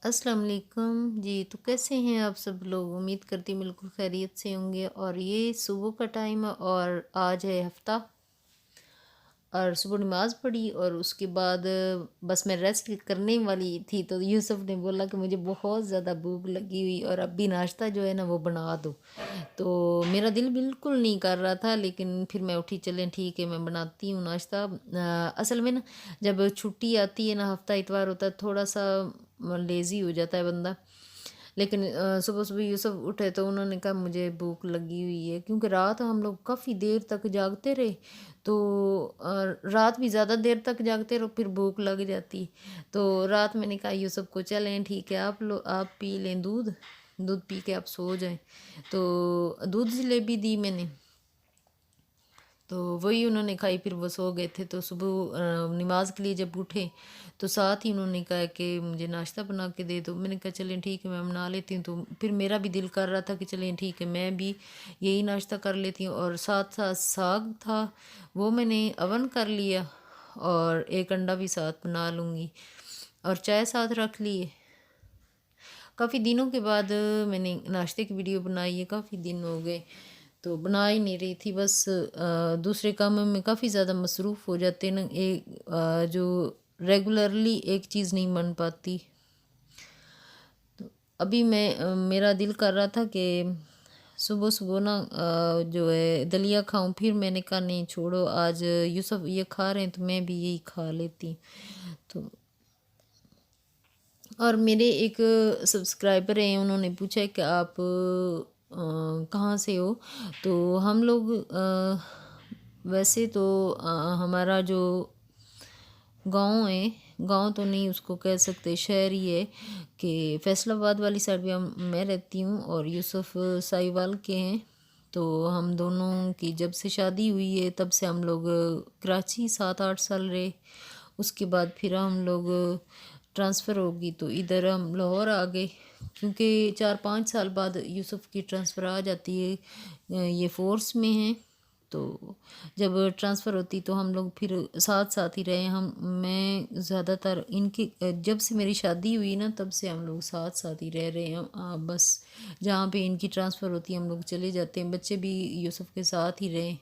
अस्सलाम वालेकुम जी। तो कैसे हैं आप सब लोग? उम्मीद करती हूँ बिल्कुल खैरियत से होंगे। और ये सुबह का टाइम है और आज है हफ्ता। और सुबह नमाज़ पढ़ी और उसके बाद बस मैं रेस्ट करने वाली थी तो यूसुफ ने बोला कि मुझे बहुत ज़्यादा भूख लगी हुई और अभी नाश्ता जो है ना वो बना दो। तो मेरा दिल बिल्कुल नहीं कर रहा था, लेकिन फिर मैं उठी, चलें ठीक है मैं बनाती हूँ नाश्ता। असल में ना, जब छुट्टी आती है ना, हफ्ता इतवार होता है, थोड़ा सा लेज़ी हो जाता है बंदा। लेकिन सुबह-सुबह यूसुफ उठे तो उन्होंने कहा मुझे भूख लगी हुई है, क्योंकि रात हम लोग काफ़ी देर तक जागते रहे। तो रात भी ज़्यादा देर तक जागते रहो फिर भूख लग जाती। तो रात मैंने कहा यूसुफ को, चलें ठीक है आप पी लें दूध, दूध पी के आप सो जाएँ। तो दूध जलेबी दी मैंने, तो वही उन्होंने खाई, फिर वो सो गए थे। तो सुबह नमाज के लिए जब उठे तो साथ ही उन्होंने कहा कि मुझे नाश्ता बना के दे दो। मैंने कहा चलें ठीक है मैं बना लेती हूँ। तो फिर मेरा भी दिल कर रहा था कि चलें ठीक है मैं भी यही नाश्ता कर लेती हूँ। और साथ साथ साग था, वो मैंने अवन कर लिया और एक अंडा भी साथ बना लूँगी और चाय साथ रख ली है। काफ़ी दिनों के बाद मैंने नाश्ते की वीडियो बनाई है, काफ़ी दिन हो गए तो बना ही नहीं रही थी। बस दूसरे कामों में काफ़ी ज़्यादा मसरूफ़ हो जाते हैं ना, जो रेगुलरली एक चीज़ नहीं बन पाती। तो अभी मेरा दिल कर रहा था कि सुबह सुबह ना जो है दलिया खाऊं, फिर मैंने कहा नहीं छोड़ो, आज यूसुफ ये खा रहे हैं तो मैं भी यही खा लेती। तो और मेरे एक सब्सक्राइबर हैं, उन्होंने पूछा है कि आप कहाँ से हो? तो हम लोग वैसे तो हमारा जो गांव है, गांव तो नहीं उसको कह सकते, शहर ही है कि फैसलाबाद वाली साइड भी हम मैं रहती हूँ और यूसुफ साहिवाल के हैं। तो हम दोनों की जब से शादी हुई है तब से हम लोग कराची 7-8 साल रहे। उसके बाद फिर हम लोग ट्रांसफ़र होगी तो इधर हम लाहौर आ गए, क्योंकि 4-5 साल बाद यूसुफ की ट्रांसफ़र आ जाती है। ये फोर्स में है, तो जब ट्रांसफ़र होती तो हम लोग फिर साथ साथ ही रहे। मैं ज़्यादातर इनकी जब से मेरी शादी हुई ना तब से हम लोग साथ साथ ही रह रहे हैं। बस जहाँ पे इनकी ट्रांसफ़र होती है हम लोग चले जाते हैं। बच्चे भी यूसुफ के साथ ही रहे,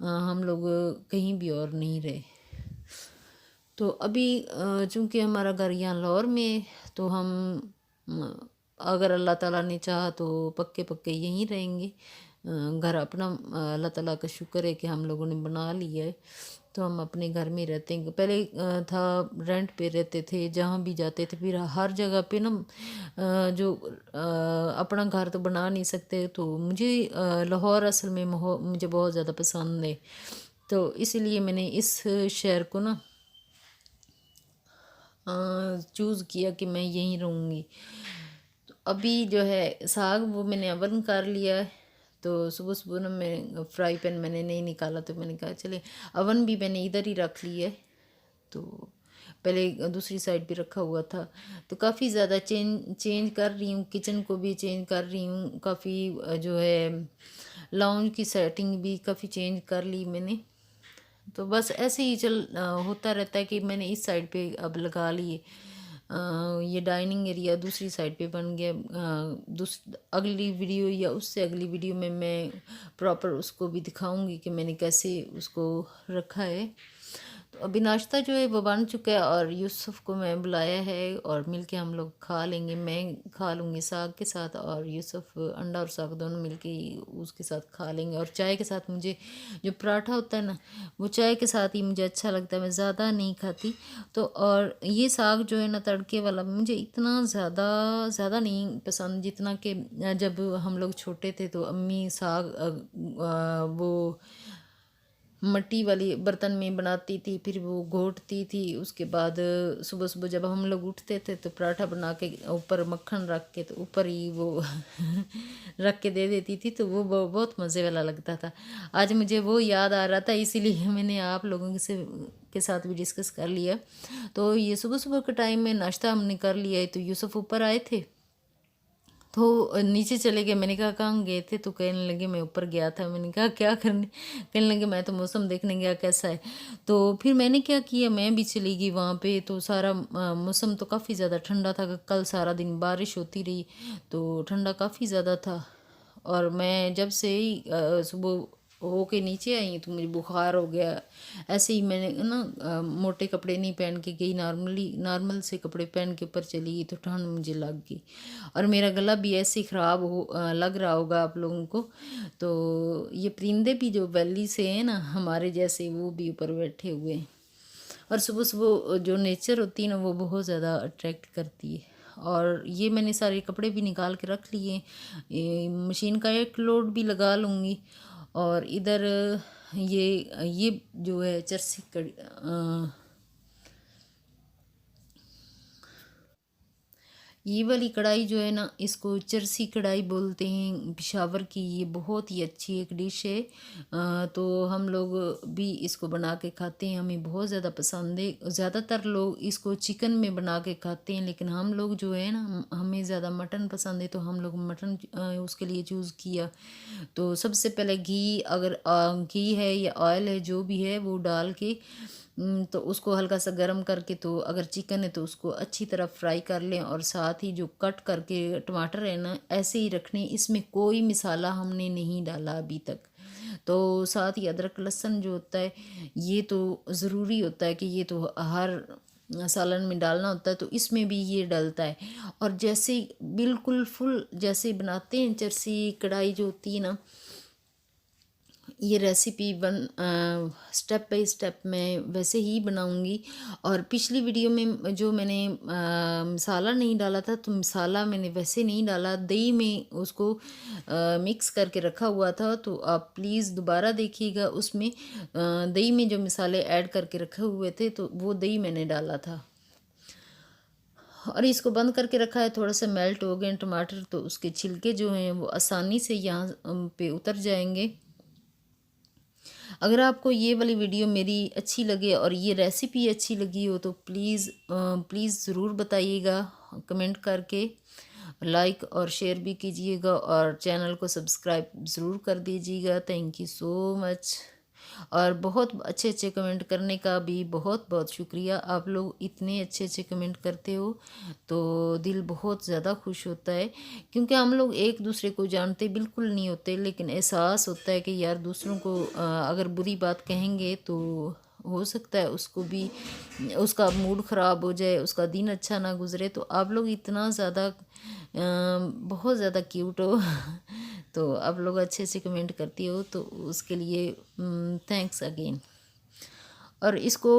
हम लोग कहीं भी और नहीं रहे। तो अभी चूँकि हमारा घर यहाँ लाहौर में है तो हम अगर अल्लाह ताला ने चाहा तो पक्के पक्के यहीं रहेंगे। घर अपना अल्लाह ताला का शुक्र है कि हम लोगों ने बना लिया है, तो हम अपने घर में रहते हैं। पहले था रेंट पे रहते थे, जहाँ भी जाते थे फिर हर जगह पे ना अपना घर तो बना नहीं सकते। तो मुझे लाहौर असल में मुझे बहुत ज़्यादा पसंद है, तो इसीलिए मैंने इस शहर को ना चूज़ किया कि मैं यहीं रहूँगी। तो अभी जो है साग वो मैंने अवन कर लिया है। तो सुबह सुबह ना मैं फ्राई पैन मैंने नहीं निकाला तो मैंने कहा चले अवन भी मैंने इधर ही रख लिया है। तो पहले दूसरी साइड भी रखा हुआ था। तो काफ़ी ज़्यादा चेंज चेंज कर रही हूँ, किचन को भी चेंज कर रही हूँ, काफ़ी जो है लाउंज की सेटिंग भी काफ़ी चेंज कर ली मैंने। तो बस ऐसे ही होता रहता है कि मैंने इस साइड पे अब लगा लिए। ये डाइनिंग एरिया दूसरी साइड पे बन गया। अगली वीडियो या उससे अगली वीडियो में मैं प्रॉपर उसको भी दिखाऊंगी कि मैंने कैसे उसको रखा है। तो अभी नाश्ता जो है वो बन चुका है और यूसुफ को मैं बुलाया है और मिलके हम लोग खा लेंगे। मैं खा लूँगी साग के साथ और यूसुफ अंडा और साग दोनों मिलके ही उसके साथ खा लेंगे। और चाय के साथ मुझे जो पराठा होता है ना, वो चाय के साथ ही मुझे अच्छा लगता है, मैं ज़्यादा नहीं खाती। तो और ये साग जो है ना तड़के वाला मुझे इतना ज़्यादा ज़्यादा नहीं पसंद, जितना कि जब हम लोग छोटे थे तो अम्मी साग वो मट्टी वाली बर्तन में बनाती थी, फिर वो घोटती थी। उसके बाद सुबह सुबह जब हम लोग उठते थे तो पराठा बना के ऊपर मक्खन रख के तो ऊपर ही वो रख के दे देती थी, तो वो बहुत मज़े वाला लगता था। आज मुझे वो याद आ रहा था, इसीलिए मैंने आप लोगों के साथ भी डिस्कस कर लिया। तो ये सुबह सुबह के टाइम में नाश्ता हमने कर लिया है। तो यूसुफ ऊपर आए थे, तो नीचे चले गए। मैंने कहा कहाँ गए थे? तो कहने लगे मैं ऊपर गया था। मैंने कहा क्या करने? कहने लगे मैं तो मौसम देखने गया कैसा है। तो फिर मैंने क्या किया, मैं भी चली गई वहाँ पे। तो सारा मौसम तो काफ़ी ज़्यादा ठंडा था। कल सारा दिन बारिश होती रही तो ठंडा काफ़ी ज़्यादा था। और मैं जब से ही सुबह हो के नीचे आई तो मुझे बुखार हो गया। ऐसे ही मैंने ना मोटे कपड़े नहीं पहन के गई, नॉर्मल से कपड़े पहन के ऊपर चली गई तो ठंड मुझे लग गई। और मेरा गला भी ऐसे ही ख़राब लग रहा होगा आप लोगों को। तो ये परिंदे भी जो वैली से हैं ना हमारे जैसे, वो भी ऊपर बैठे हुए हैं। और सुबह सुबह जो नेचर होती है ना वो बहुत ज़्यादा अट्रैक्ट करती है। और ये मैंने सारे कपड़े भी निकाल के रख लिए, मशीन का एक लोड भी लगा लूँगी। और इधर ये जो है चरसी कड़ी, ये वाली कढ़ाई जो है ना इसको चरसी कढ़ाई बोलते हैं पेशावर की। ये बहुत ही अच्छी एक डिश है। तो हम लोग भी इसको बना के खाते हैं, हमें बहुत ज़्यादा पसंद है। ज़्यादातर लोग इसको चिकन में बना के खाते हैं, लेकिन हम लोग जो है ना हमें ज़्यादा मटन पसंद है तो हम लोग मटन उसके लिए चूज़ किया। तो सबसे पहले घी, अगर घी है या ऑयल है जो भी है वो डाल के तो उसको हल्का सा गर्म करके, तो अगर चिकन है तो उसको अच्छी तरह फ्राई कर लें। और साथ ही जो कट करके टमाटर है ना ऐसे ही रखने, इसमें कोई मसाला हमने नहीं डाला अभी तक। तो साथ ही अदरक लहसुन जो होता है ये तो ज़रूरी होता है कि ये तो हर सालन में डालना होता है, तो इसमें भी ये डलता है। और जैसे बिल्कुल फुल जैसे बनाते हैं चरसी कढ़ाई जो होती है ना, ये रेसिपी स्टेप बाय स्टेप मैं वैसे ही बनाऊंगी। और पिछली वीडियो में जो मैंने मसाला नहीं डाला था तो मसाला मैंने वैसे नहीं डाला, दही में उसको मिक्स करके रखा हुआ था। तो आप प्लीज़ दोबारा देखिएगा, उसमें दही में जो मसाले ऐड करके रखे हुए थे तो वो दही मैंने डाला था। और इसको बंद करके रखा है, थोड़ा सा मेल्ट हो गए टमाटर तो उसके छिलके जो हैं वो आसानी से यहाँ पे उतर जाएंगे। अगर आपको ये वाली वीडियो मेरी अच्छी लगे और ये रेसिपी अच्छी लगी हो तो प्लीज़ ज़रूर बताइएगा कमेंट करके। लाइक और शेयर भी कीजिएगा और चैनल को सब्सक्राइब ज़रूर कर दीजिएगा। Thank you so much. और बहुत अच्छे अच्छे कमेंट करने का भी बहुत बहुत शुक्रिया। आप लोग इतने अच्छे अच्छे कमेंट करते हो तो दिल बहुत ज़्यादा खुश होता है, क्योंकि हम लोग एक दूसरे को जानते बिल्कुल नहीं होते, लेकिन एहसास होता है कि यार दूसरों को अगर बुरी बात कहेंगे तो हो सकता है उसको भी उसका मूड ख़राब हो जाए, उसका दिन अच्छा ना गुजरे। तो आप लोग इतना ज़्यादा बहुत ज़्यादा क्यूट हो तो आप लोग अच्छे से कमेंट करती हो तो उसके लिए थैंक्स अगेन। और इसको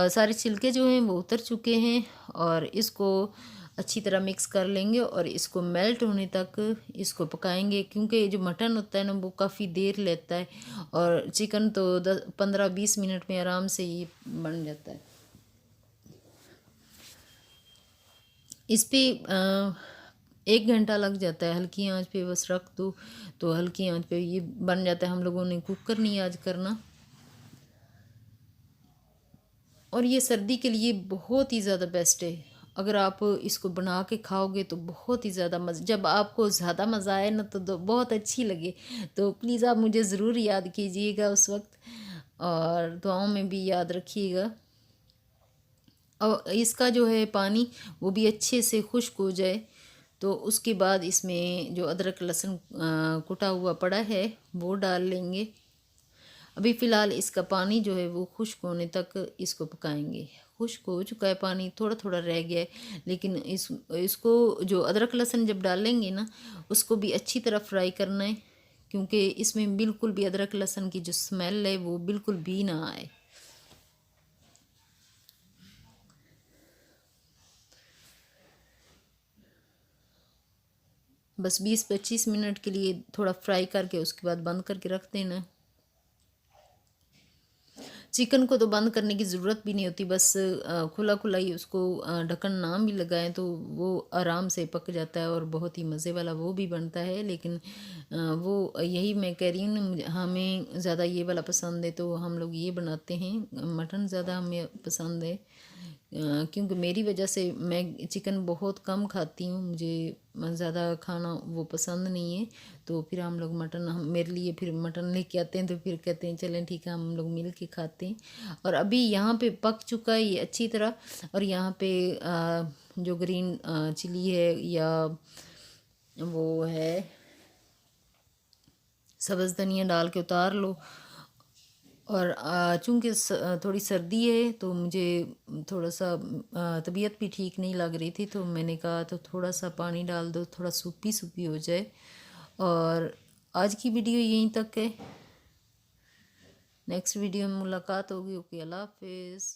सारे छिलके जो हैं वो उतर चुके हैं और इसको अच्छी तरह मिक्स कर लेंगे और इसको मेल्ट होने तक इसको पकाएंगे, क्योंकि जो मटन होता है ना वो काफ़ी देर लेता है और चिकन तो 15-20 मिनट में आराम से ये बन जाता है। इस पे 1 घंटा लग जाता है, हल्की आंच पे बस रख दो तो हल्की आंच पे ये बन जाता है। हम लोगों ने कुकर नहीं आज करना। और ये सर्दी के लिए बहुत ही ज़्यादा बेस्ट है। अगर आप इसको बना के खाओगे तो बहुत ही ज़्यादा मज़ा, जब आपको ज़्यादा मज़ा आए ना तो बहुत अच्छी लगे तो प्लीज़ आप मुझे ज़रूर याद कीजिएगा उस वक्त और दुआओं में भी याद रखिएगा। और इसका जो है पानी वो भी अच्छे से खुश्क हो जाए तो उसके बाद इसमें जो अदरक लहसुन कुटा हुआ पड़ा है वो डाल लेंगे। अभी फ़िलहाल इसका पानी जो है वो खुश्क होने तक इसको पकाएंगे। खुश्क हो चुका है पानी, थोड़ा थोड़ा रह गया है, लेकिन इसको जो अदरक लहसुन जब डालेंगे ना उसको भी अच्छी तरह फ्राई करना है, क्योंकि इसमें बिल्कुल भी अदरक लहसुन की जो स्मेल है वो बिल्कुल भी ना आए। बस 20-25 मिनट के लिए थोड़ा फ्राई करके उसके बाद बंद करके रख देना। चिकन को तो बंद करने की ज़रूरत भी नहीं होती, बस खुला खुला ही उसको ढक्कन ना भी लगाएं तो वो आराम से पक जाता है और बहुत ही मज़े वाला वो भी बनता है। लेकिन वो यही मैं कह रही हूँ ना, हमें ज़्यादा ये वाला पसंद है तो हम लोग ये बनाते हैं। मटन ज़्यादा हमें पसंद है क्योंकि मेरी वजह से मैं चिकन बहुत कम खाती हूँ, मुझे ज़्यादा खाना वो पसंद नहीं है। तो फिर हम लोग मटन, हम मेरे लिए फिर मटन लेके आते हैं, तो फिर कहते हैं चलें ठीक है हम लोग मिल के खाते हैं। और अभी यहाँ पे पक चुका है ये अच्छी तरह। और यहाँ पे जो ग्रीन चिली है या वो है सब्ज़ धनिया डाल के उतार लो। और चूँकि थोड़ी सर्दी है तो मुझे थोड़ा सा तबीयत भी ठीक नहीं लग रही थी, तो मैंने कहा तो थोड़ा सा पानी डाल दो, थोड़ा सूपी सूपी हो जाए। और आज की वीडियो यहीं तक है, नेक्स्ट वीडियो में मुलाकात होगी। ओके, अल्लाह हाफिज़।